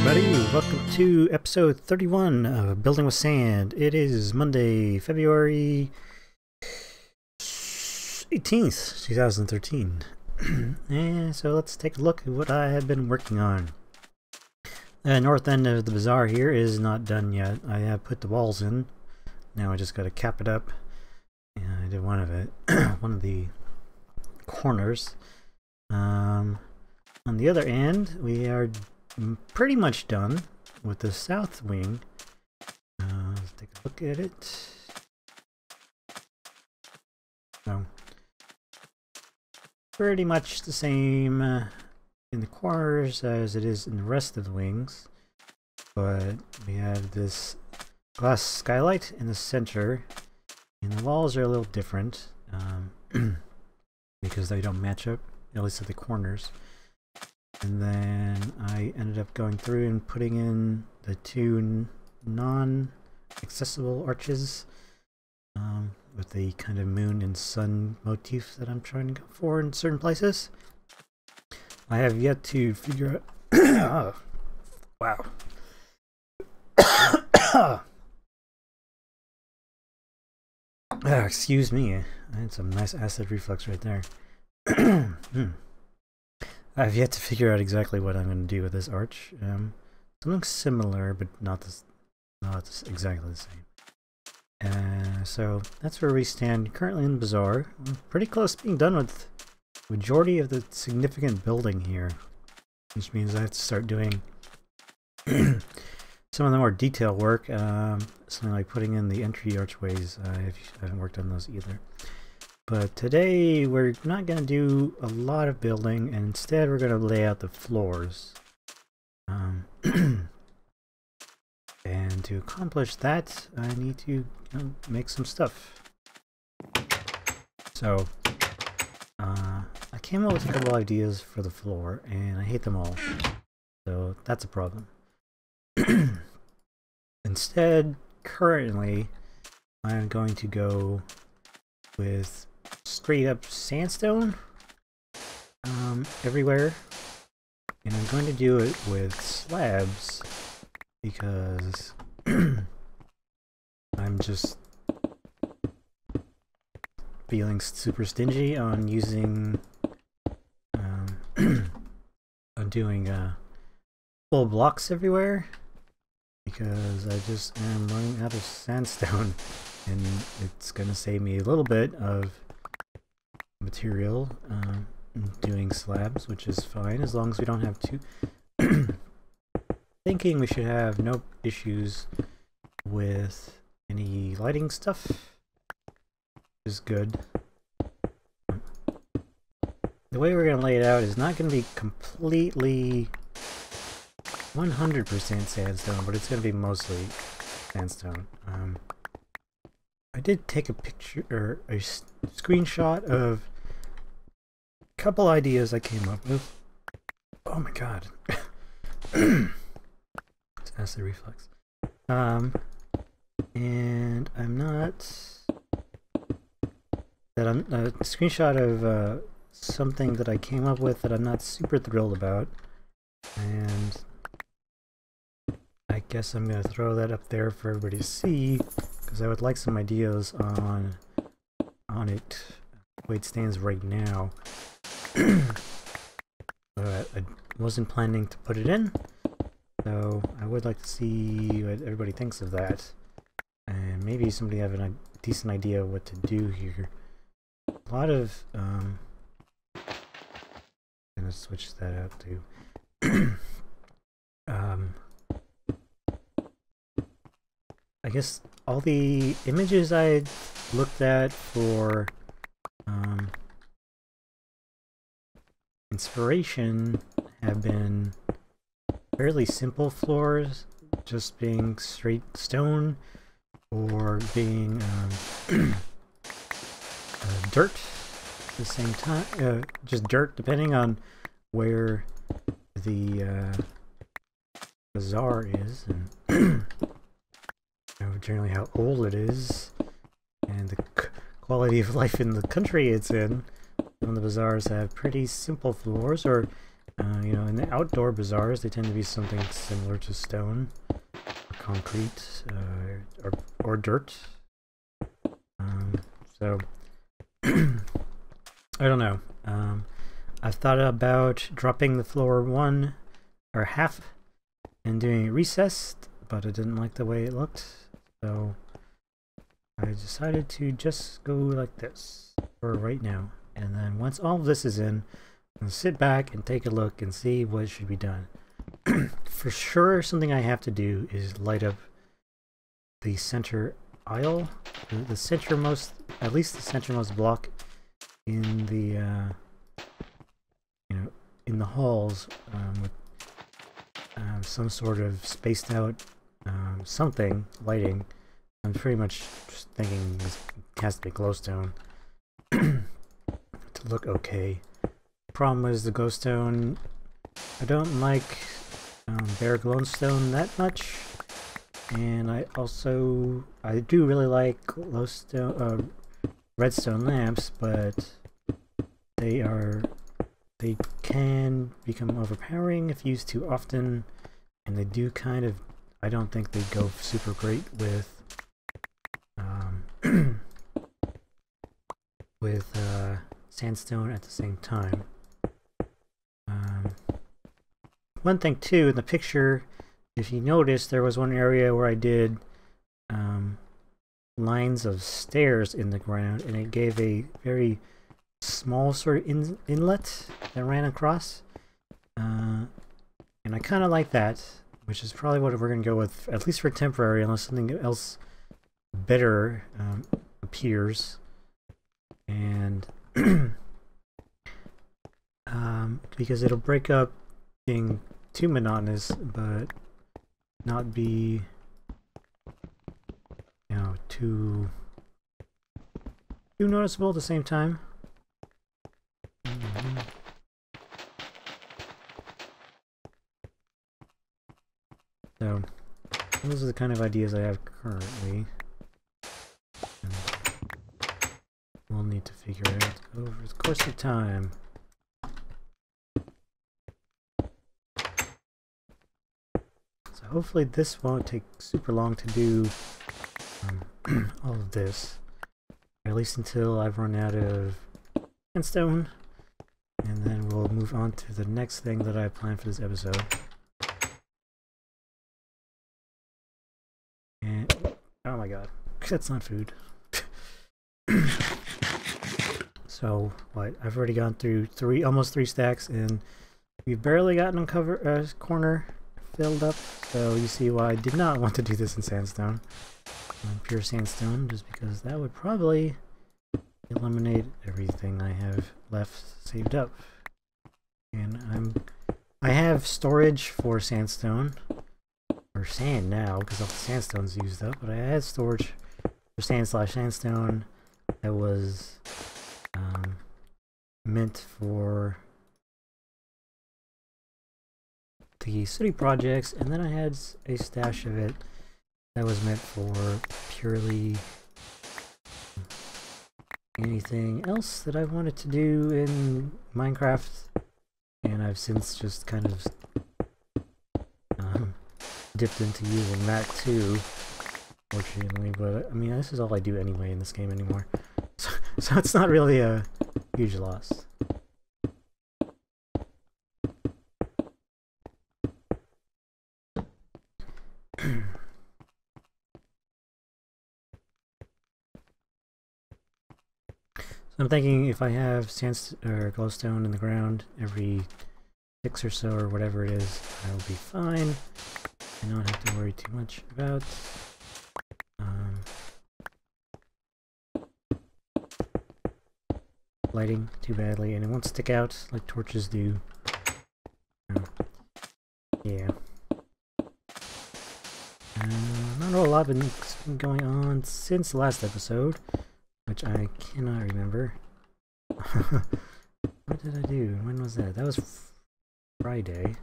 everybody, welcome to episode 31 of Building with Sand. It is Monday, February 18th, 2013. And so let's take a look at what I have been working on. The north end of the bazaar here is not done yet. I have put the walls in. Now I just got to cap it up. And I did one of it, one of the corners. On the other end, we are pretty much done with the south wing. Let's take a look at it. So, pretty much the same in the corners as it is in the rest of the wings, but we have this glass skylight in the center, and the walls are a little different because they don't match up, at least at the corners. And then I ended up going through and putting in the two non-accessible arches with the kind of moon and sun motif that I'm trying to go for in certain places. I have yet to figure out... oh, wow. Excuse me. I had some nice acid reflux right there. I've yet to figure out exactly what I'm going to do with this arch. Something similar, but not exactly the same. So that's where we stand currently in the bazaar. We're pretty close to being done with the majority of the significant building here, which means I have to start doing some of the more detailed work. Something like putting in the entry archways. I haven't worked on those either. But today we're not going to do a lot of building, and instead we're going to lay out the floors. And to accomplish that, I need to make some stuff. So I came up with a couple ideas for the floor, and I hate them all. So that's a problem. Instead, currently, I'm going to go with straight up sandstone everywhere, and I'm going to do it with slabs because I'm just feeling super stingy on using on doing full blocks everywhere, because I just am running out of sandstone. And it's going to save me a little bit of material doing slabs, which is fine as long as we don't have to. Thinking we should have no issues with any lighting stuff, which is good. The way we're going to lay it out is not going to be completely 100% sandstone, but it's going to be mostly sandstone. I did take a picture or a screenshot of a couple ideas I came up with. Oh my god. It's acid reflux. And I'm not... a screenshot of something that I came up with that I'm not super thrilled about. And I guess I'm going to throw that up there for everybody to see, because I would like some ideas on it, the way it stands right now. But I wasn't planning to put it in, so I would like to see what everybody thinks of that. And maybe somebody have a decent idea of what to do here. A lot of... I'm gonna switch that out too. I guess all the images I looked at for inspiration have been fairly simple floors, just being straight stone or being dirt at the same time, just dirt depending on where the bazaar is and generally how old it is and the quality of life in the country it's in. Some of the bazaars have pretty simple floors, or You know, in the outdoor bazaars, they tend to be something similar to stone, or concrete, or dirt. So, I don't know. I've thought about dropping the floor one or half and doing it recessed, but I didn't like the way it looked, so I decided to just go like this for right now. And then once all of this is in, I'm going to sit back and take a look and see what should be done. For sure, something I have to do is light up the center aisle, the centermost, at least the centermost block in the, you know, in the halls, with some sort of spaced out something lighting. I'm pretty much just thinking this has to be glowstone to look okay. Problem is the glowstone, I don't like bare glowstone that much, and I do really like glowstone, redstone lamps, but they can become overpowering if used too often, and they do kind of, I don't think they go super great with with sandstone at the same time. One thing too, in the picture, if you notice, there was one area where I did lines of stairs in the ground, and it gave a very small sort of inlet that ran across, and I kind of like that, which is probably what we're going to go with, at least for temporary, unless something else better appears. And because it'll break up being too monotonous, but not be, you know, too noticeable at the same time. So those are the kind of ideas I have currently. We'll need to figure it out over the course of time. So hopefully this won't take super long to do all of this, at least until I've run out of sandstone, and then we'll move on to the next thing that I planned for this episode. And oh my god, that's not food. So what? I've already gone through almost three stacks, and we've barely gotten a corner filled up. So you see why I did not want to do this in sandstone, pure sandstone, just because that would probably eliminate everything I have left saved up. And I have storage for sandstone, or sand now, because all the sandstone's used up. But I had storage for sandstone that was meant for the city projects, and then I had a stash of it that was meant for purely anything else that I wanted to do in Minecraft, and I've since just kind of dipped into using that too, fortunately. But I mean, this is all I do anyway in this game anymore, so it's not really a huge loss. So I'm thinking if I have glowstone in the ground every 6 or so, or whatever it is, I'll be fine. I don't have to worry too much about lighting too badly, and it won't stick out like torches do. Yeah. Not a whole lot has been going on since the last episode, which I cannot remember. What did I do? When was that? That was Friday.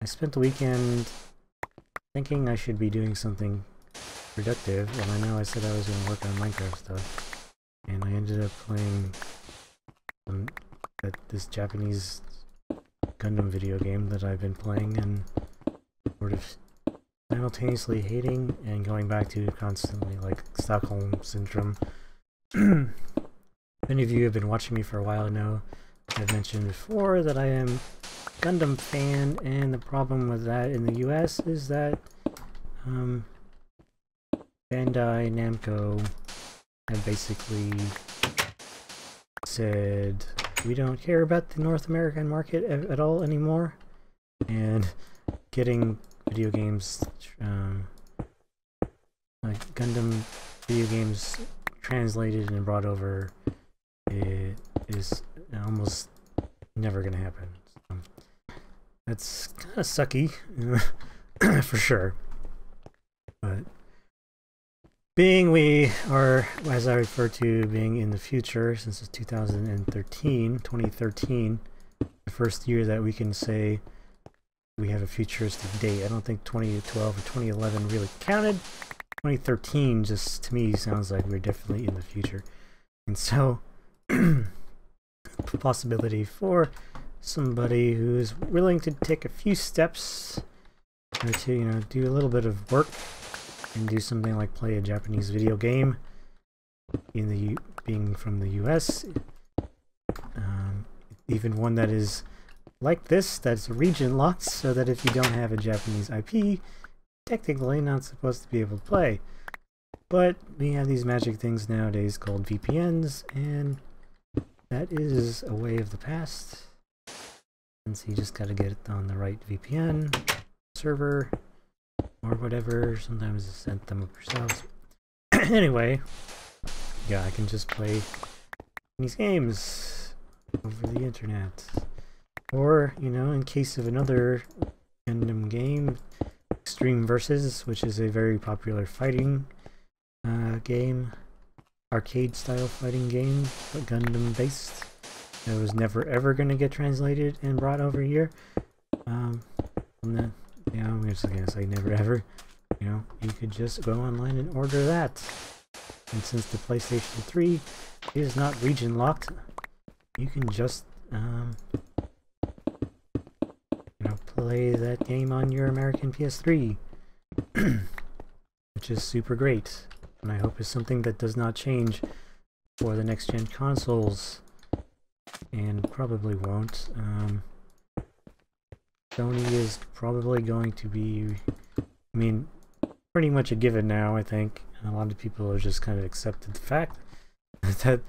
I spent the weekend thinking I should be doing something productive, and I know I said I was going to work on Minecraft stuff, and I ended up playing some that this Japanese Gundam video game that I've been playing and sort of simultaneously hating and going back to constantly, like Stockholm Syndrome. Many of you have been watching me for a while know I've mentioned before that I am a Gundam fan, and the problem with that in the US is that Bandai Namco have basically said we don't care about the North American market at all anymore, and getting video games, like Gundam video games translated and brought over, it is almost never gonna happen. So that's kind of sucky, for sure. But being we are, as I refer to, being in the future, since it's 2013, the first year that we can say we have a futuristic date. I don't think 2012 or 2011 really counted. 2013 just, to me, sounds like we're definitely in the future. And so, possibility for somebody who's willing to take a few steps or to, you know, do a little bit of work and do something like play a Japanese video game in the being from the US, even one that is like this, that's region locked, so that if you don't have a Japanese IP, technically not supposed to be able to play. But we have these magic things nowadays called VPNs, and that is a way of the past. And so you just gotta get it on the right VPN server or whatever. Sometimes just set them up yourselves. Anyway, yeah, I can just play these games over the internet. Or, you know, in case of another Gundam game, Extreme Versus, which is a very popular fighting game, arcade-style fighting game, but Gundam-based. That was never ever going to get translated and brought over here. I'm just gonna say never ever. You know, you could just go online and order that. And since the PlayStation 3 is not region locked, you can just play that game on your American PS3, which is super great, and I hope is something that does not change for the next gen consoles, and probably won't. Sony is probably going to be, I mean, pretty much a given now, I think. And a lot of people have just kind of accepted the fact that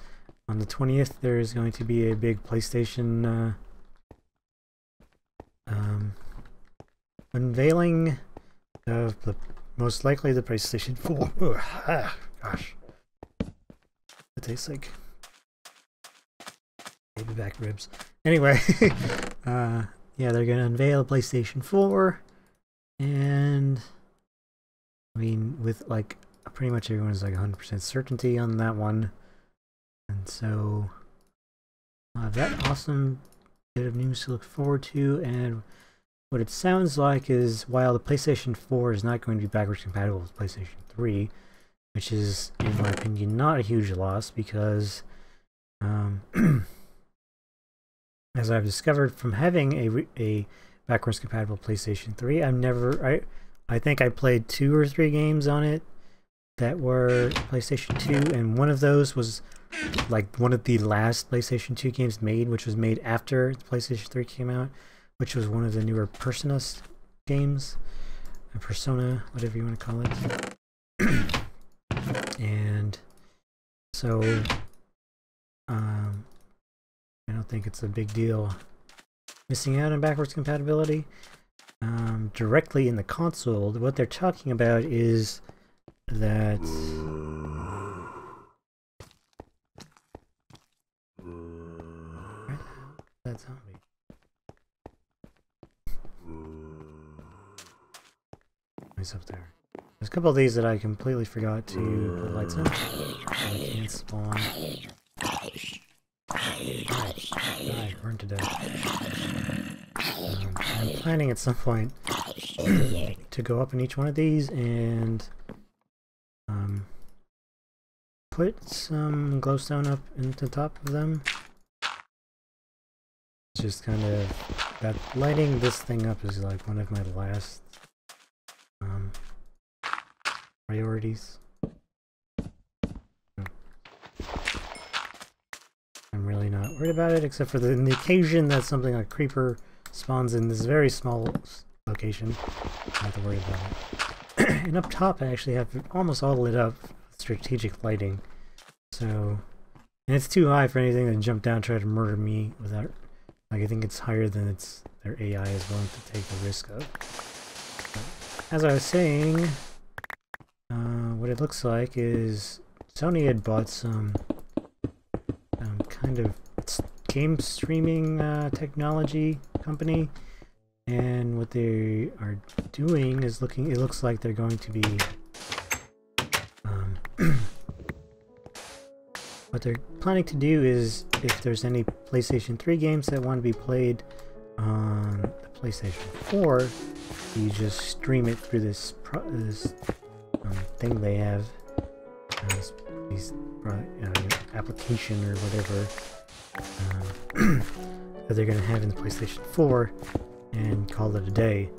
on the 20th there is going to be a big PlayStation unveiling of the most likely the PlayStation 4. Gosh, it tastes like baby back ribs. Anyway, yeah, they're gonna unveil a PlayStation 4, and I mean, with like pretty much everyone's like 100% certainty on that one, and so that awesome bit of news to look forward to. And what it sounds like is, while the PlayStation 4 is not going to be backwards compatible with PlayStation 3, which is, in my opinion, not a huge loss, because as I've discovered from having a backwards compatible PlayStation 3, I think I played 2 or 3 games on it that were PlayStation 2, and one of those was like one of the last PlayStation 2 games made, which was made after the PlayStation 3 came out, which was one of the newer Persona games, Persona, whatever you want to call it. And so I don't think it's a big deal missing out on backwards compatibility. Directly in the console, what they're talking about is that that zombie. Nice up there. There's a couple of these that I completely forgot to put lights on. I can't spawn. I burned to death. I'm planning at some point to go up in each one of these and put some glowstone up into the top of them, just kind of that lighting this thing up is like one of my last priorities. I'm really not worried about it, except for in the occasion that something like creeper spawns in this very small location. I don't have to worry about it. And up top I actually have almost all lit up with strategic lighting. So, and it's too high for anything to jump down and try to murder me without, like, I think it's higher than their AI is willing to take the risk of. But as I was saying, what it looks like is Sony had bought some kind of game streaming technology company, and what they are doing is it looks like they're going to be what they're planning to do is, if there's any PlayStation 3 games that want to be played on the PlayStation 4, you just stream it through this thing they have, application or whatever that they're going to have in the PlayStation 4, and call it a day.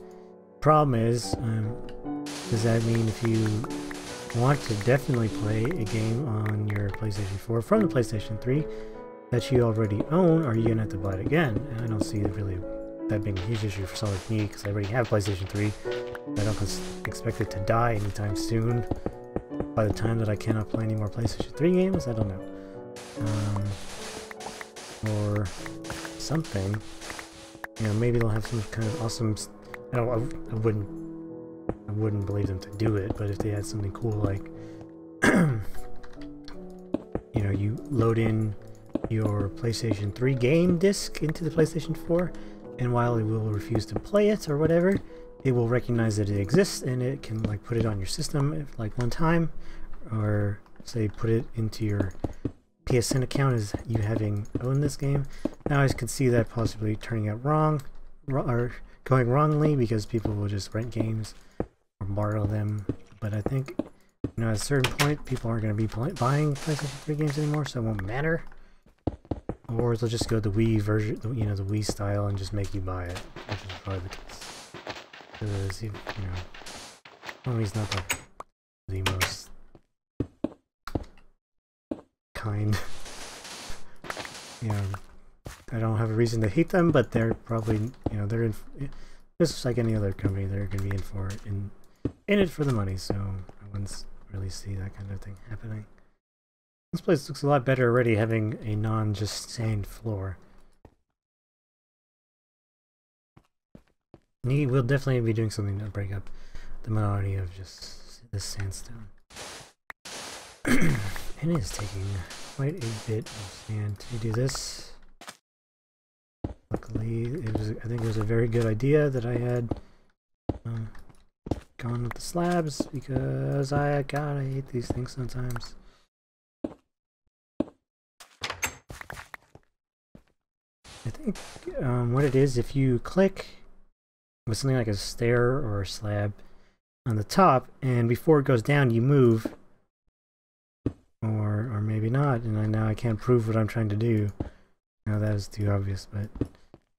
Problem is, does that mean if you want to definitely play a game on your PlayStation 4 from the PlayStation 3 that you already own, are you going to have to buy it again? And I don't see really that being a huge issue for someone like me, because I already have PlayStation 3. I don't expect it to die anytime soon. By the time that I cannot play any more PlayStation 3 games, I don't know. Or something. You know, maybe they'll have some kind of awesome... I wouldn't believe them to do it, but if they had something cool like... you know, you load in your PlayStation 3 game disc into the PlayStation 4, and while it will refuse to play it or whatever, it will recognize that it exists, and it can like put it on your system like one time, or say put it into your PSN account as you having owned this game. Now I could see that possibly turning out wrong, or going wrongly, because people will just rent games or borrow them. But I think, you know, at a certain point, people aren't going to be buying PlayStation 3 games anymore, so it won't matter. Or they'll just go the Wii version, you know, the Wii style, and just make you buy it, which is probably the case. Because, you know, Wii's not the most kind. You know, I don't have a reason to hate them, but they're probably, you know, they're in, just like any other company, they're going to be in it for the money, so I wouldn't really see that kind of thing happening. This place looks a lot better already, having a non-just sand floor. We'll definitely be doing something to break up the monotony of just this sandstone. And it is taking quite a bit of sand to do this. Luckily, I think it was a very good idea that I had gone with the slabs, because I hate these things sometimes. I think what it is, if you click with something like a stair or a slab on the top, and before it goes down you move, or maybe not, and now I can't prove what I'm trying to do. Now that is too obvious, but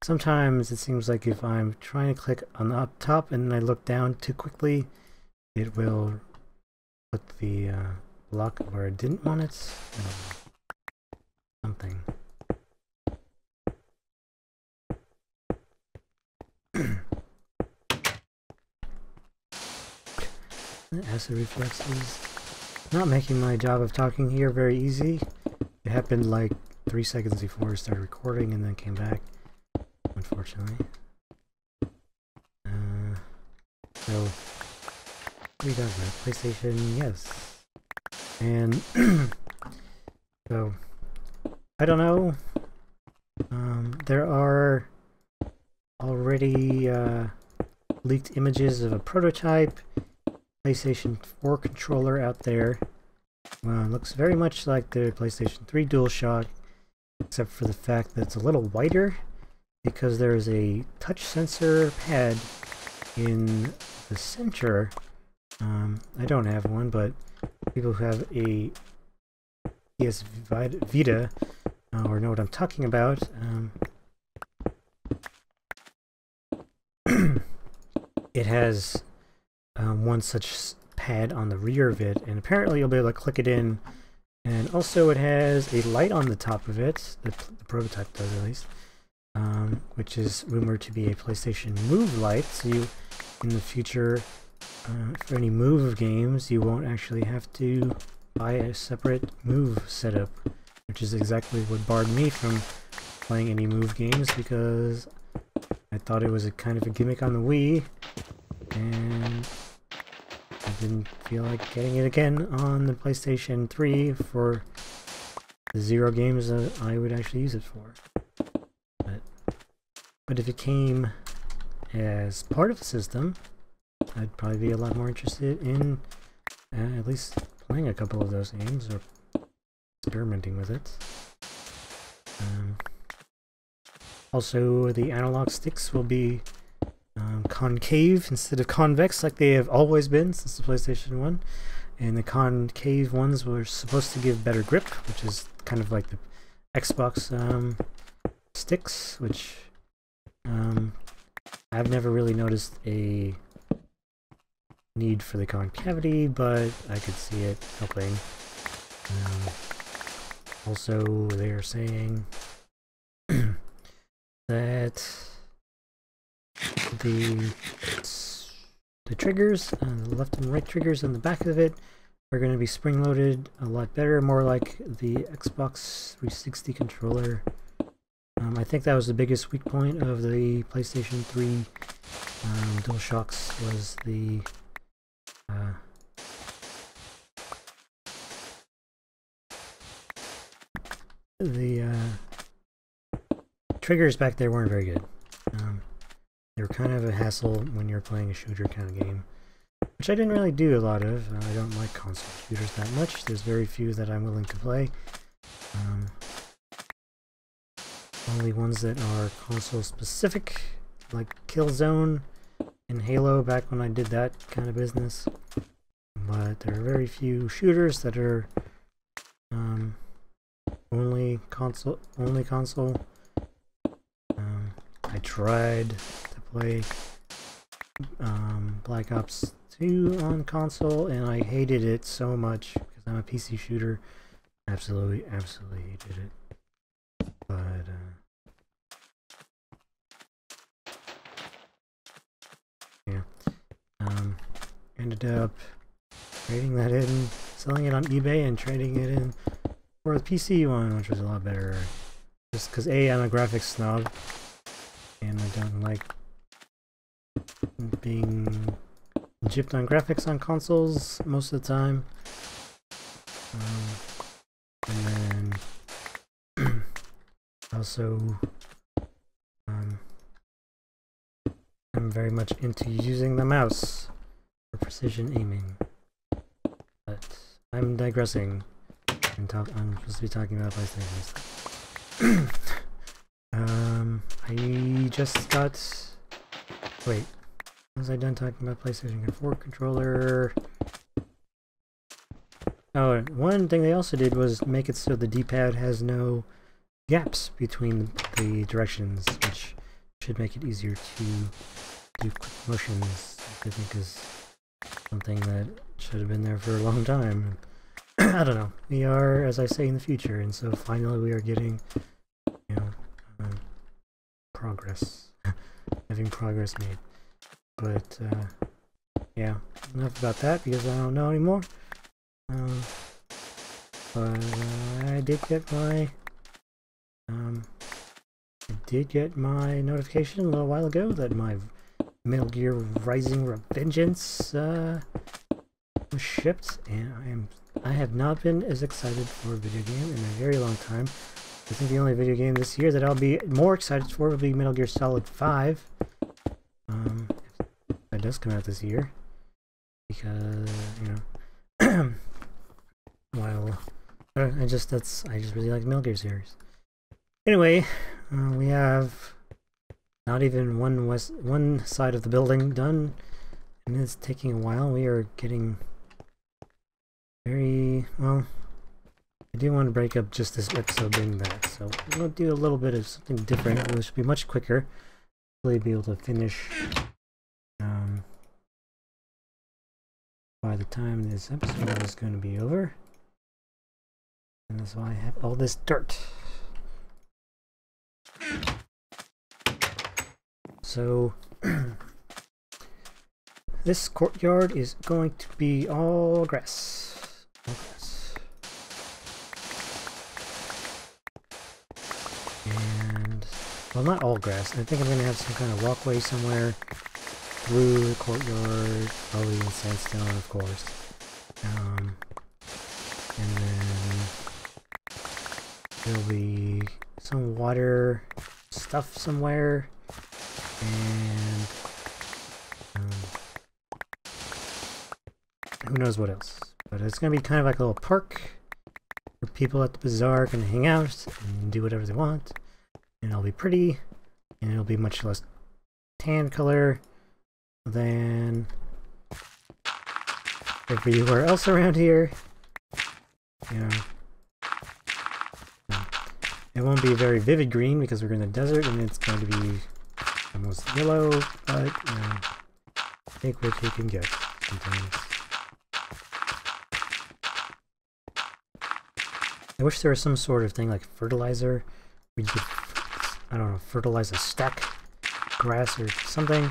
sometimes it seems like if I'm trying to click on the up top and I look down too quickly, it will put the block where I didn't want it. I don't know. Something. Acid reflexes. Not making my job of talking here very easy. It happened like 3 seconds before I started recording and then came back, unfortunately. So, what are you talking about? PlayStation, yes. And, so, I don't know. There are already leaked images of a prototype PlayStation 4 controller out there. It looks very much like the PlayStation 3 DualShock, except for the fact that it's a little wider, because there is a touch sensor pad in the center. I don't have one, but people who have a PS Vita or know what I'm talking about, it has one such pad on the rear of it, and apparently you'll be able to click it in. And also it has a light on the top of it, the prototype does at least, which is rumored to be a PlayStation Move light, so you, in the future, for any Move games, you won't actually have to buy a separate Move setup, which is exactly what barred me from playing any Move games, because I thought it was a kind of a gimmick on the Wii, and I didn't feel like getting it again on the PlayStation 3 for the 0 games that I would actually use it for. But if it came as part of the system, I'd probably be a lot more interested in at least playing a couple of those games or experimenting with it. Also, the analog sticks will be concave instead of convex, like they have always been since the PlayStation 1. And the concave ones were supposed to give better grip, which is kind of like the Xbox sticks, which I've never really noticed a need for the concavity, but I could see it helping. Also, they are saying that the triggers, the left and right triggers on the back of it, are going to be spring-loaded a lot better, more like the Xbox 360 controller. I think that was the biggest weak point of the PlayStation 3 DualShocks, was the triggers back there weren't very good. They were kind of a hassle when you're playing a shooter kind of game, which I didn't really do a lot of. I don't like console shooters that much. There's very few that I'm willing to play. Only ones that are console specific, like Killzone and Halo back when I did that kind of business. But there are very few shooters that are only console. I tried to play Black Ops 2 on console, and I hated it so much because I'm a PC shooter. Absolutely hated it. But yeah, ended up trading that in, selling it on eBay, and trading it in for the PC one, which was a lot better. Just because I'm a graphics snob, and I don't like being gypped on graphics on consoles most of the time. And then also I'm very much into using the mouse for precision aiming. But I'm digressing. I'm supposed to be talking about PlayStation stuff. I just got... Wait. Was I done talking about PlayStation 4 controller? Oh, one thing they also did was make it so the D-pad has no gaps between the directions, which should make it easier to do quick motions, which I think is something that should have been there for a long time. I don't know. We are, as I say, in the future, and so finally we are getting, you know, progress. Having progress made. But, yeah, enough about that because I don't know anymore. But I did get my notification a little while ago that my Metal Gear Rising Revengeance was shipped, and I have not been as excited for a video game in a very long time. I think the only video game this year that I'll be more excited for will be Metal Gear Solid 5. If that does come out this year, because you know, while I just really like the Metal Gear series. Anyway, we have not even one side of the building done, and it's taking a while. We are getting very well. I do want to break up just this episode doing that, so we're going to do a little bit of something different, which should be much quicker. Hopefully be able to finish by the time this episode is going to be over. And that's why I have all this dirt. So this courtyard is going to be all grass. All grass. And, well, not all grass. I think I'm going to have some kind of walkway somewhere through the courtyard, probably in sandstone, of course. And then there'll be some water stuff somewhere, and who knows what else. But it's going to be kind of like a little park where people at the bazaar can hang out and do whatever they want. And it'll be pretty, and it'll be much less tan color than everywhere else around here. You know, it won't be a very vivid green because we're in the desert and it's going to be almost yellow, but you know, take what you can get sometimes. I wish there was some sort of thing like fertilizer. We could, I don't know, fertilize a stack grass or something.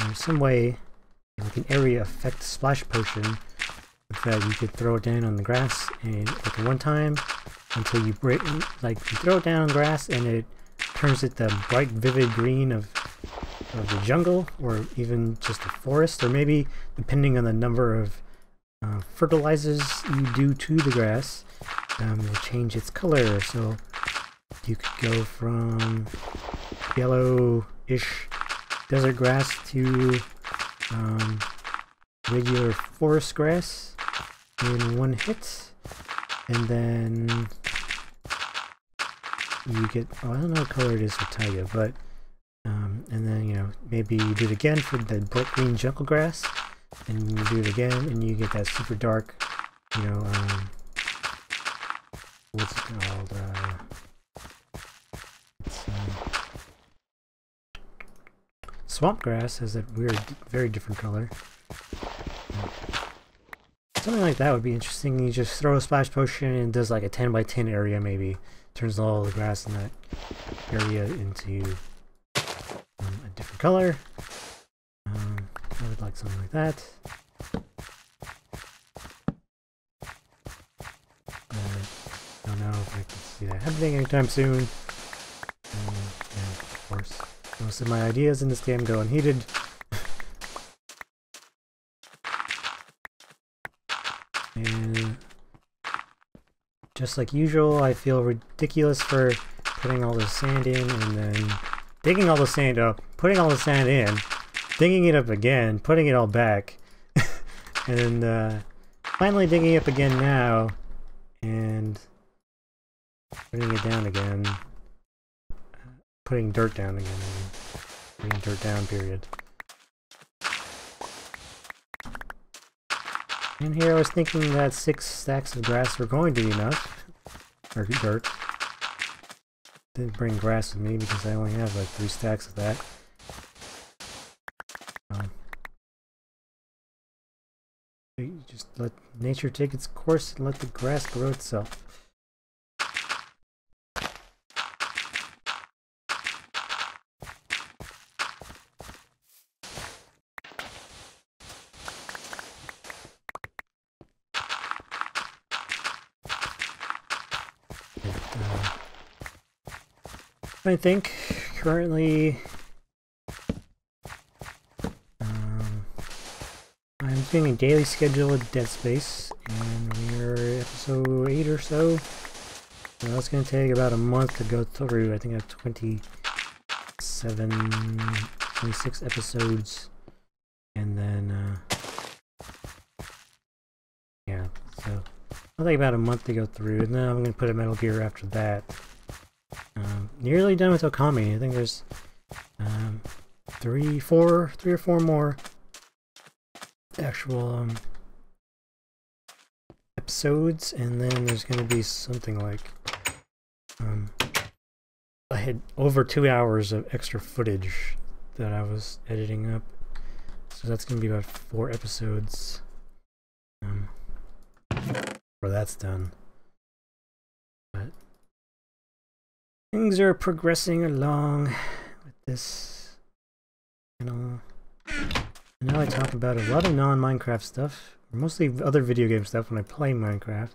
Or some way, like an area effect splash potion that you could throw it down on the grass and like one time until you break, like you throw it down on grass and it turns it the bright vivid green of the jungle, or even just a forest, or maybe depending on the number of fertilizers you do to the grass will change its color. So you could go from yellowish desert grass to regular forest grass in one hit, and then you get, oh, I don't know what color it is for taiga, but and then, you know, maybe you do it again for the bright green jungle grass, and you do it again and you get that super dark, you know, what's it called, it's, swamp grass has that weird, very different color. Something like that would be interesting. You just throw a splash potion and it does like a 10 by 10 area, maybe turns all the grass in that area into a different color. I would like something like that. I don't know if I can see that happening anytime soon. Yeah, of course, most of my ideas in this game go unheeded. And just like usual, I feel ridiculous for putting all this sand in and then digging all the sand up, putting all the sand in, digging it up again, putting it all back, and finally digging it up again now, and putting it down again, putting dirt down again, putting dirt down, period. And here I was thinking that 6 stacks of grass were going to be enough, or dirt. Didn't bring grass with me because I only have like 3 stacks of that. You just let nature take its course and let the grass grow itself. I think currently I'm doing a daily schedule with Dead Space, and we're episode 8 or so. So that's going to take about a month to go through. I think I have 26 episodes, and then yeah, so I'll take about a month to go through, and then I'm going to put a Metal Gear after that. Nearly done with Okami. I think there's 3 or 4 more actual episodes, and then there's going to be something like I had over 2 hours of extra footage that I was editing up, so that's going to be about 4 episodes. before that's done. But things are progressing along with this channel. I know I talk about a lot of non-Minecraft stuff, mostly other video game stuff when I play Minecraft.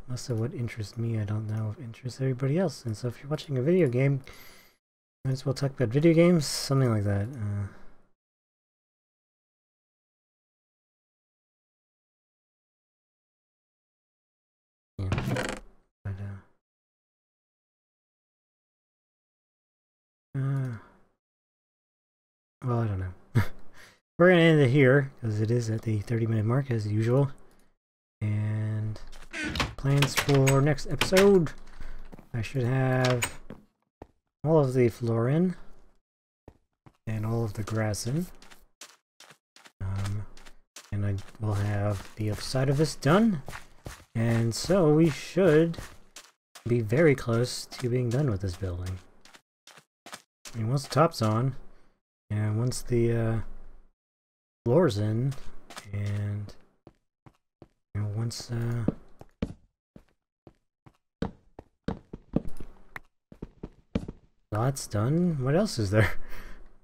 Most of what interests me, I don't know if interests everybody else. And so if you're watching a video game, might as well talk about video games, something like that. Yeah. But, well, I don't know. We're gonna end it here because it is at the 30-minute mark as usual. And plans for next episode, I should have all of the floor in and all of the grass in. And I will have the other side of this done. And so we should be very close to being done with this building. I mean, once the top's on, and once the floor's in, and you know, once that's done, what else is there?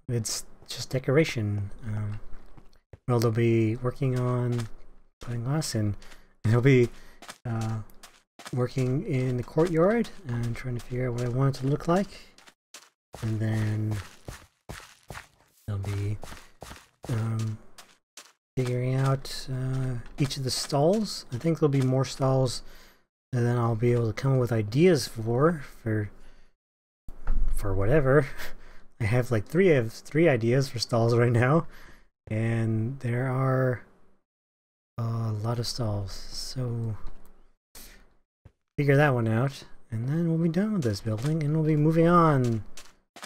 It's just decoration. Well, they'll be working on putting glass in. And they'll be working in the courtyard and trying to figure out what I want it to look like. And then they'll be figuring out each of the stalls. I think there'll be more stalls, and then I'll be able to come up with ideas for whatever. I have like three ideas for stalls right now, and there are a lot of stalls. So figure that one out, and then we'll be done with this building, and we'll be moving on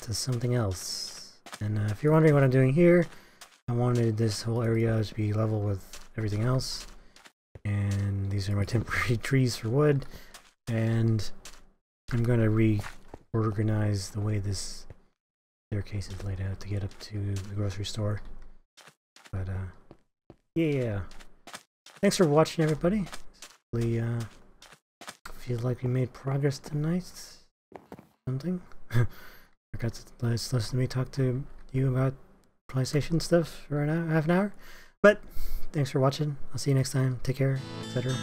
to something else. And if you're wondering what I'm doing here, I wanted this whole area to be level with everything else, and these are my temporary trees for wood, and I'm going to reorganize the way this staircase is laid out to get up to the grocery store. But yeah, thanks for watching, everybody. Hopefully feel like we made progress tonight. Something. I got to listen to me talk to you about PlayStation stuff for half an hour. But thanks for watching. I'll see you next time. Take care, etc.